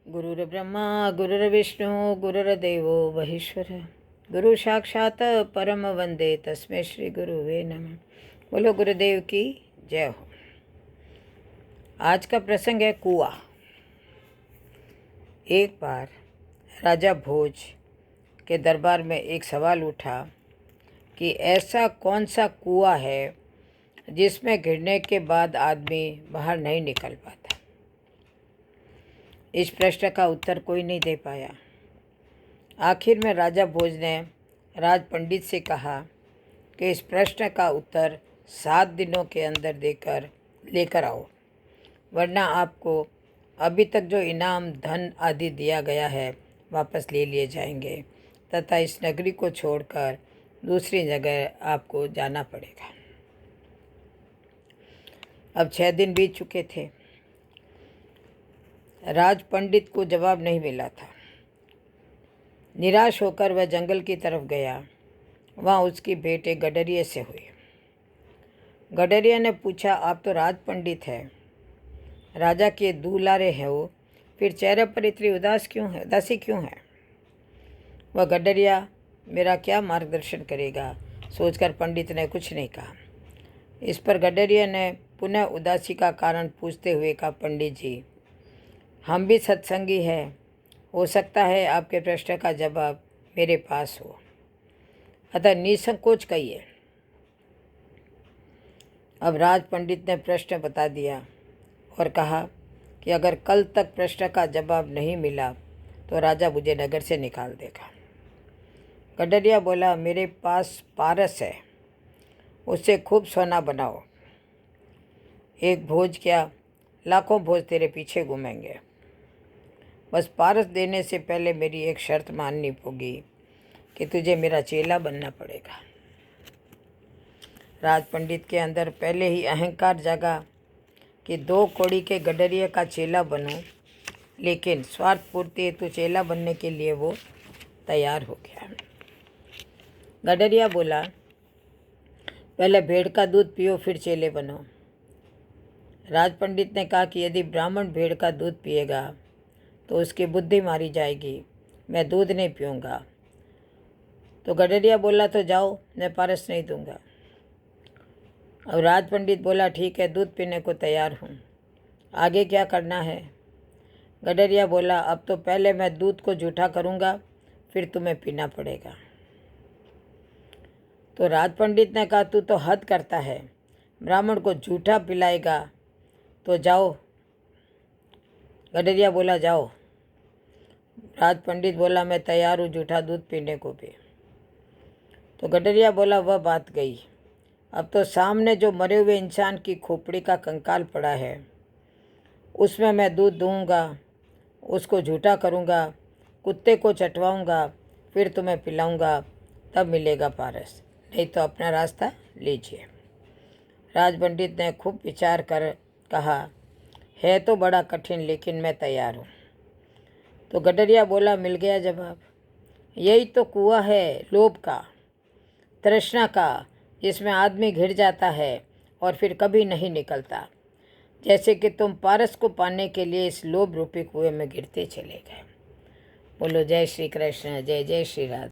गुरुर्ब्रह्मा गुरुर्विष्णु गुरुर्देवो महेश्वर गुरु साक्षात परम वंदे तस्मै श्री गुरुवे नमः। बोलो गुरुदेव की जय हो। आज का प्रसंग है कुआं। एक बार राजा भोज के दरबार में एक सवाल उठा कि ऐसा कौन सा कुआं है जिसमें गिरने के बाद आदमी बाहर नहीं निकल पाता। इस प्रश्न का उत्तर कोई नहीं दे पाया। आखिर में राजा भोज ने राज पंडित से कहा कि इस प्रश्न का उत्तर 7 दिनों के अंदर लेकर आओ, वरना आपको अभी तक जो इनाम धन आदि दिया गया है वापस ले लिए जाएंगे तथा इस नगरी को छोड़कर दूसरी जगह आपको जाना पड़ेगा। अब 6 दिन बीत चुके थे। राज पंडित को जवाब नहीं मिला था। निराश होकर वह जंगल की तरफ गया। वहाँ उसकी भेंट एक गडरिये से हुई। गडरिया ने पूछा, आप तो राज पंडित हैं, राजा के दुलारे हैं वो, फिर चेहरे पर इतनी उदासी क्यों है? वह गडरिया मेरा क्या मार्गदर्शन करेगा सोचकर पंडित ने कुछ नहीं कहा। इस पर गडरिया ने पुनः उदासी का कारण पूछते हुए कहा, पंडित जी, हम भी सत्संगी हैं, हो सकता है आपके प्रश्न का जवाब मेरे पास हो, अतः निसंकोच कहिए। अब राज पंडित ने प्रश्न बता दिया और कहा कि अगर कल तक प्रश्न का जवाब नहीं मिला तो राजा मुझे नगर से निकाल देगा। गडरिया बोला, मेरे पास पारस है, उससे खूब सोना बनाओ। एक भोज क्या, लाखों भोज तेरे पीछे घूमेंगे। बस पारस देने से पहले मेरी एक शर्त माननी होगी कि तुझे मेरा चेला बनना पड़ेगा। राज पंडित के अंदर पहले ही अहंकार जागा कि 2 कौड़ी के गडरिये का चेला बनूं, लेकिन स्वार्थ पूर्ति हेतु चेला बनने के लिए वो तैयार हो गया। गडरिया बोला, पहले भेड़ का दूध पियो फिर चेले बनो। राज पंडित ने कहा कि यदि ब्राह्मण भेड़ का दूध पिएगा तो उसकी बुद्धि मारी जाएगी, मैं दूध नहीं पीऊँगा। तो गडरिया बोला, तो जाओ, मैं पारस नहीं दूंगा। अब राज पंडित बोला, ठीक है, दूध पीने को तैयार हूँ, आगे क्या करना है? गडरिया बोला, अब तो पहले मैं दूध को जूठा करूँगा, फिर तुम्हें पीना पड़ेगा। तो राज पंडित ने कहा, तू तो हद करता है, ब्राह्मण को जूठा पिलाएगा तो जाओ। गडरिया बोला, जाओ। राज पंडित बोला, मैं तैयार हूँ जूठा दूध पीने को भी। तो गडरिया बोला, वह बात गई, अब तो सामने जो मरे हुए इंसान की खोपड़ी का कंकाल पड़ा है उसमें मैं दूध दूंगा, उसको झूठा करूँगा, कुत्ते को चटवाऊँगा, फिर तुम्हें पिलाऊँगा, तब मिलेगा पारस, नहीं तो अपना रास्ता लीजिए। राज पंडित ने खूब विचार कर कहा, है तो बड़ा कठिन, लेकिन मैं तैयार हूँ। तो गडरिया बोला, मिल गया जवाब। यही तो कुआं है लोभ का, तृष्णा का, जिसमें आदमी घिर जाता है और फिर कभी नहीं निकलता। जैसे कि तुम पारस को पाने के लिए इस लोभ रूपी कुएं में गिरते चले गए। बोलो जय श्री कृष्ण, जय जय श्री राधे।